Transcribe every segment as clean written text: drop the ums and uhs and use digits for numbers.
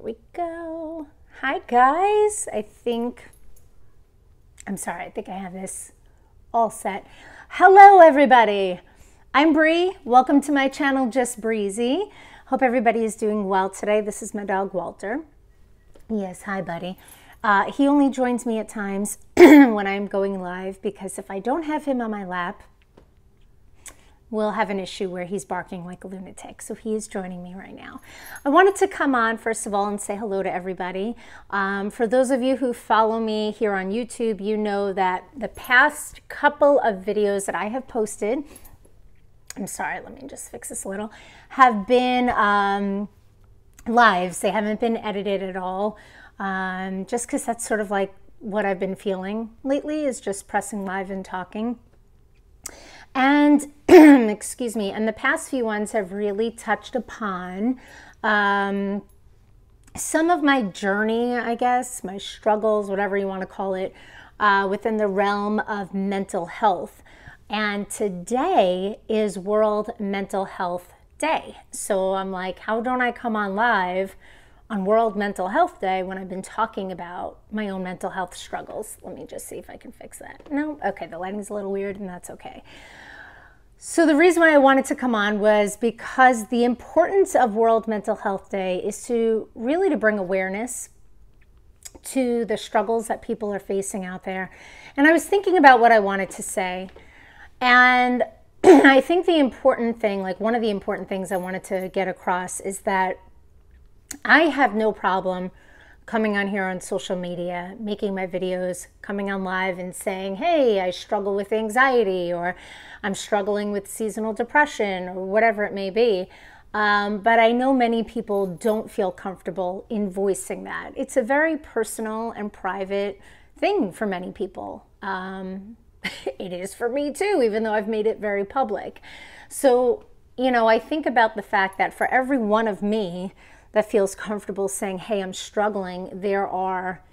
we go. Hi guys. I think I have this all set. Hello everybody. I'm Bree. Welcome to my channel, Just Breezy. Hope everybody is doing well today. This is my dog Walter. Yes, hi buddy. He only joins me at times when I'm going live because if I don't have him on my lap, we'll have an issue where he's barking like a lunatic. So he is joining me right now. I wanted to come on first of all and say hello to everybody. For those of you who follow me here on YouTube, you know that the past couple of videos that I have posted, I'm sorry, let me just fix this a little, have been lives. They haven't been edited at all. Just because that's sort of like what I've been feeling lately, is just pressing live and talking. And excuse me, and the past few ones have really touched upon some of my journey, I guess, my struggles, whatever you want to call it, within the realm of mental health. And today is World Mental Health Day. So I'm like, how don't I come on live on World Mental Health Day when I've been talking about my own mental health struggles? Let me just see if I can fix that. No? Okay, the lighting's a little weird and that's okay. So the reason why I wanted to come on was because the importance of World Mental Health Day is to really bring awareness to the struggles that people are facing out there. And I was thinking about what I wanted to say. And I think the important thing, like one of the important things I wanted to get across is that I have no problem coming on here on social media, making my videos, coming on live and saying, hey, I struggle with anxiety, or I'm struggling with seasonal depression, or whatever it may be. But I know many people don't feel comfortable in voicing that. It's a very personal and private thing for many people. It is for me too, even though I've made it very public. So, you know, I think about the fact that for every one of me that feels comfortable saying, hey, I'm struggling, there are,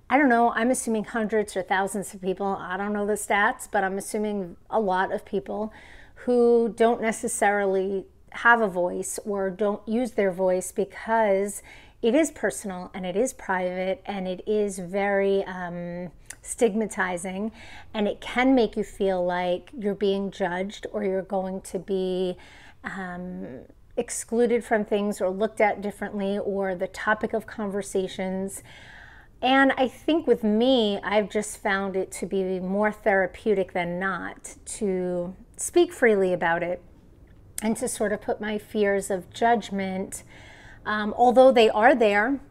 I don't know, I'm assuming hundreds or thousands of people, I don't know the stats, but I'm assuming a lot of people who don't necessarily have a voice or don't use their voice because it is personal and it is private and it is very stigmatizing, and it can make you feel like you're being judged or you're going to be excluded from things or looked at differently, or the topic of conversations. And I think with me, I've just found it to be more therapeutic than not to speak freely about it and to sort of put my fears of judgment, although they are there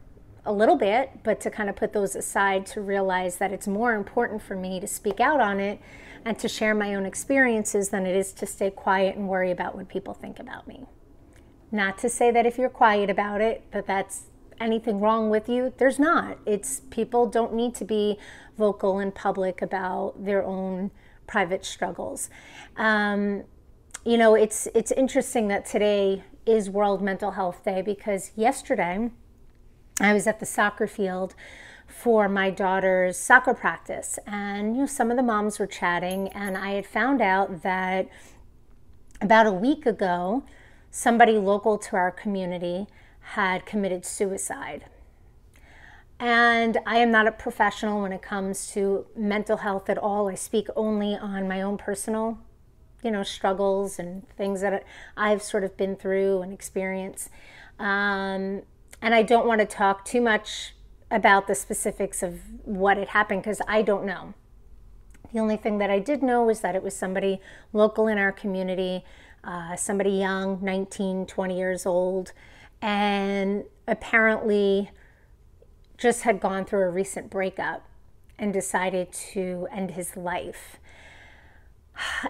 a little bit, but to kind of put those aside, to realize that it's more important for me to speak out on it and to share my own experiences than it is to stay quiet and worry about what people think about me. Not to say that if you're quiet about it, that that's anything wrong with you. There's not. It's people don't need to be vocal and public about their own private struggles. You know, it's interesting that today is World Mental Health Day, because yesterday I was at the soccer field for my daughter's soccer practice, and you know, some of the moms were chatting, and I had found out that about a week ago, somebody local to our community had committed suicide. And I am not a professional when it comes to mental health at all. I speak only on my own personal, you know, struggles and things that I've sort of been through and experienced. And I don't want to talk too much about the specifics of what had happened because I don't know. The only thing that I did know was that it was somebody local in our community, somebody young, 19, 20 years old, and apparently just had gone through a recent breakup and decided to end his life.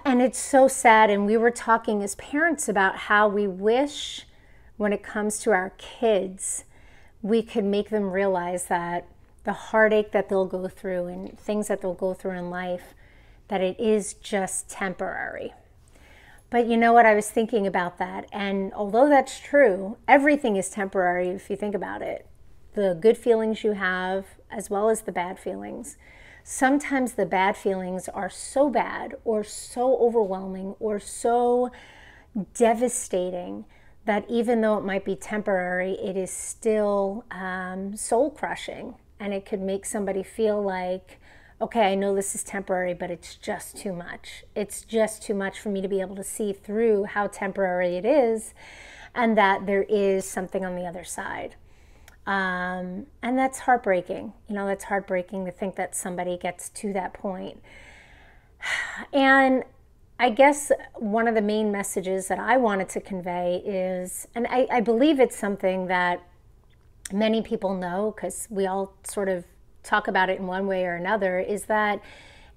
And it's so sad, and we were talking as parents about how we wish, when it comes to our kids, we could make them realize that the heartache that they'll go through and things that they'll go through in life, that it is just temporary. But you know what, I was thinking about that, and although that's true, everything is temporary if you think about it. The good feelings you have as well as the bad feelings. Sometimes the bad feelings are so bad or so overwhelming or so devastating that even though it might be temporary, it is still soul crushing, and it could make somebody feel like, okay, I know this is temporary, but it's just too much. It's just too much for me to be able to see through how temporary it is, and that there is something on the other side. And that's heartbreaking. You know, that's heartbreaking to think that somebody gets to that point. And I guess one of the main messages that I wanted to convey is, and I believe it's something that many people know because we all sort of talk about it in one way or another, is that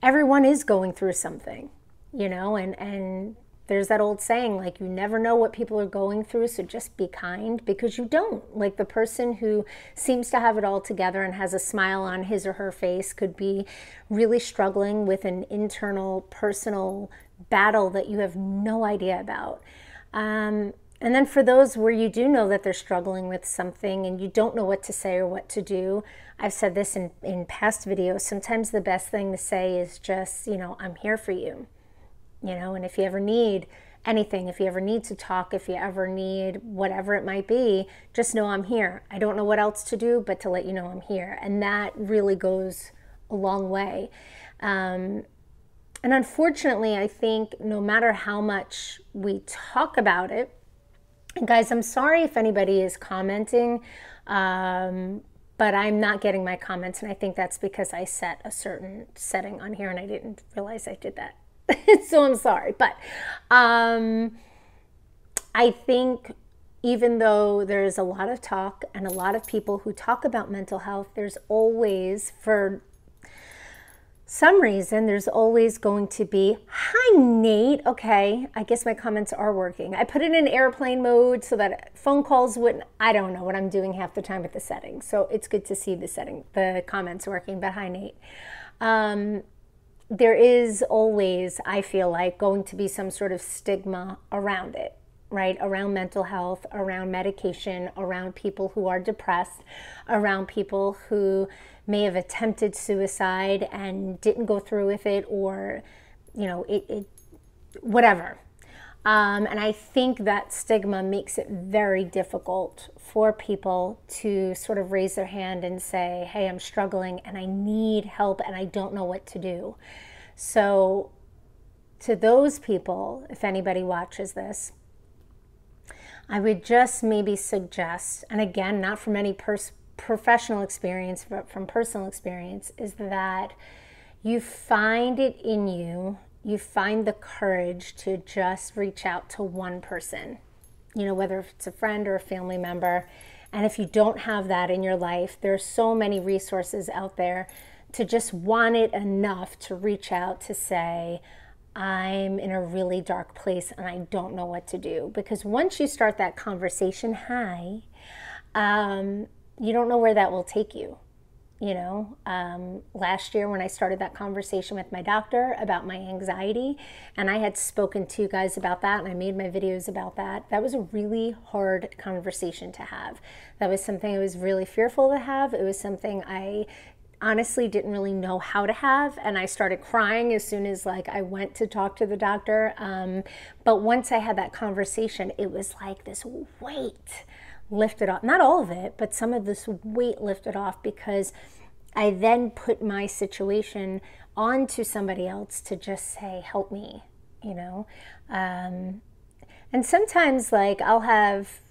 everyone is going through something, you know, and there's that old saying, like, you never know what people are going through, so just be kind, because you don't. Like, the person who seems to have it all together and has a smile on his or her face could be really struggling with an internal, personal battle that you have no idea about. And then for those where you do know that they're struggling with something and you don't know what to say or what to do, I've said this in past videos, sometimes the best thing to say is just, you know, I'm here for you. You know, and if you ever need anything, if you ever need to talk, if you ever need whatever it might be, just know I'm here. I don't know what else to do, but to let you know I'm here. And that really goes a long way. And unfortunately, I think no matter how much we talk about it, and guys, I'm sorry if anybody is commenting, but I'm not getting my comments. And I think that's because I set a certain setting on here and I didn't realize I did that. So I'm sorry, but I think even though there's a lot of talk and a lot of people who talk about mental health, there's always, for some reason, there's always going to be, hi Nate, okay, I guess my comments are working. I put it in airplane mode so that phone calls wouldn't, I don't know what I'm doing half the time with the settings, so it's good to see the comments working, but hi Nate. There is always, I feel like, going to be some sort of stigma around it, right? Around mental health, around medication, around people who are depressed, around people who may have attempted suicide and didn't go through with it, or, you know, whatever. And I think that stigma makes it very difficult for people to sort of raise their hand and say, hey, I'm struggling and I need help and I don't know what to do. So to those people, if anybody watches this, I would just maybe suggest, and again, not from any professional experience, but from personal experience, is that you find it in you, you find the courage to just reach out to one person, you know, whether it's a friend or a family member. And if you don't have that in your life, there are so many resources out there to just want it enough to reach out to say, I'm in a really dark place and I don't know what to do. Because once you start that conversation, hi, you don't know where that will take you. You know, last year when I started that conversation with my doctor about my anxiety, and I had spoken to you guys about that and I made my videos about that, that was a really hard conversation to have. That was something I was really fearful to have. It was something I honestly didn't really know how to have, and I started crying as soon as I went to talk to the doctor. But once I had that conversation, it was like this weight lifted off. Not all of it, but some of this weight lifted off, because I then put my situation onto somebody else to just say, help me, you know. And sometimes I'll have,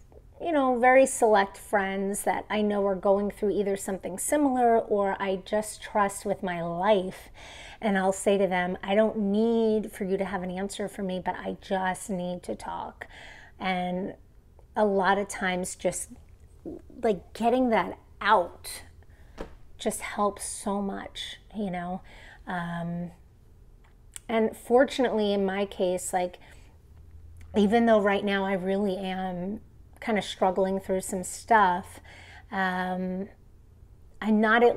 you know, very select friends that I know are going through either something similar or I just trust with my life. And I'll say to them, I don't need for you to have an answer for me, but I just need to talk. And a lot of times just getting that out just helps so much, you know. And fortunately in my case, even though right now I really am kind of struggling through some stuff, I'm not at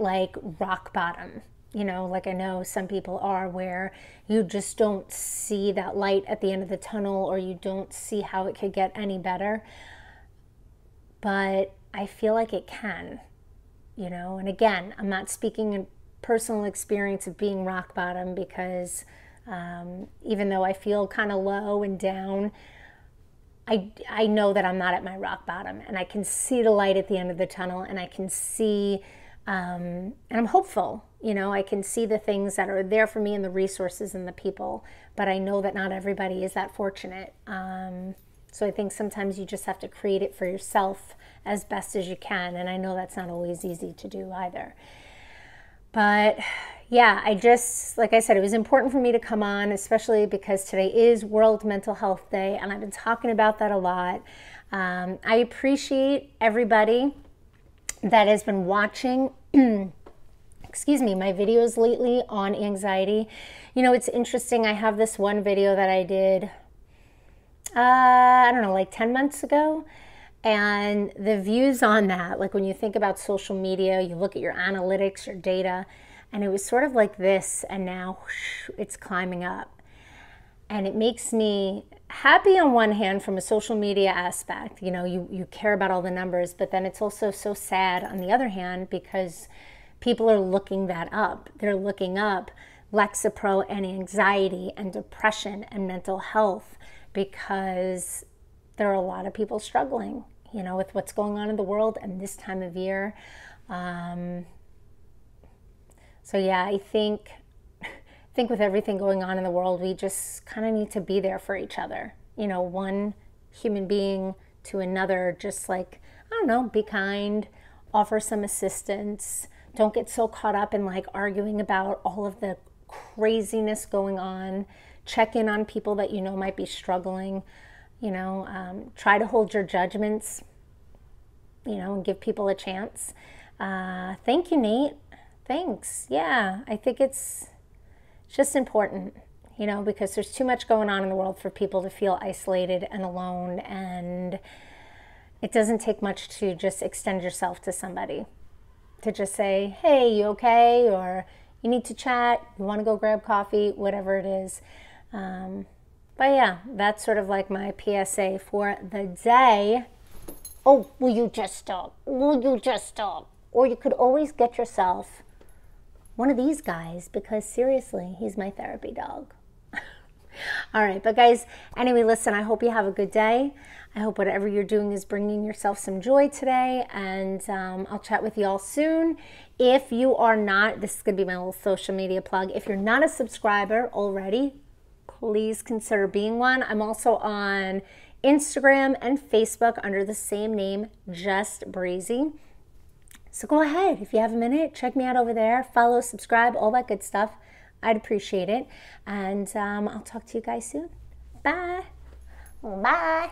rock bottom, you know, I know some people are, where you just don't see that light at the end of the tunnel, or you don't see how it could get any better. But I feel like it can, you know. And again, I'm not speaking in personal experience of being rock bottom, because even though I feel kind of low and down, I know that I'm not at my rock bottom, and I can see the light at the end of the tunnel, and I can see, and I'm hopeful. You know, I can see the things that are there for me and the resources and the people, but I know that not everybody is that fortunate. So I think sometimes you just have to create it for yourself as best as you can, and I know that's not always easy to do either. But yeah, like I said, it was important for me to come on, especially because today is World Mental Health Day, and I've been talking about that a lot. I appreciate everybody that has been watching excuse me, my videos lately on anxiety. You know, it's interesting. I have this one video that I did, I don't know, like 10 months ago. And the views on that, like when you think about social media, you look at your analytics, your data, and it was sort of like this, and now whoosh, it's climbing up. And it makes me happy on one hand from a social media aspect. You know, you care about all the numbers, but then it's also so sad on the other hand because people are looking that up. They're looking up Lexapro and anxiety and depression and mental health because there are a lot of people struggling, you know, with what's going on in the world and this time of year. So yeah, I think with everything going on in the world, we just kind of need to be there for each other. You know, one human being to another, just like, I don't know, be kind, offer some assistance. Don't get so caught up in like arguing about all of the craziness going on. Check in on people that you know might be struggling. You know, try to hold your judgments, you know, and give people a chance. Thank you, Nate. Thanks. Yeah, I think it's just important, you know, because there's too much going on in the world for people to feel isolated and alone. And it doesn't take much to just extend yourself to somebody, to just say, hey, you okay? Or you need to chat, you want to go grab coffee, whatever it is. But yeah, that's sort of like my PSA for the day. Oh, will you just stop? Will you just stop? Or you could always get yourself one of these guys, because seriously, he's my therapy dog. All right, but guys, anyway, listen, I hope you have a good day. I hope whatever you're doing is bringing yourself some joy today, and I'll chat with you all soon. If you are not, this is going to be my little social media plug. If you're not a subscriber already, please consider being one. I'm also on Instagram and Facebook under the same name, Just Breezy. So go ahead, if you have a minute, check me out over there. Follow, subscribe, all that good stuff. I'd appreciate it. And I'll talk to you guys soon. Bye. Bye.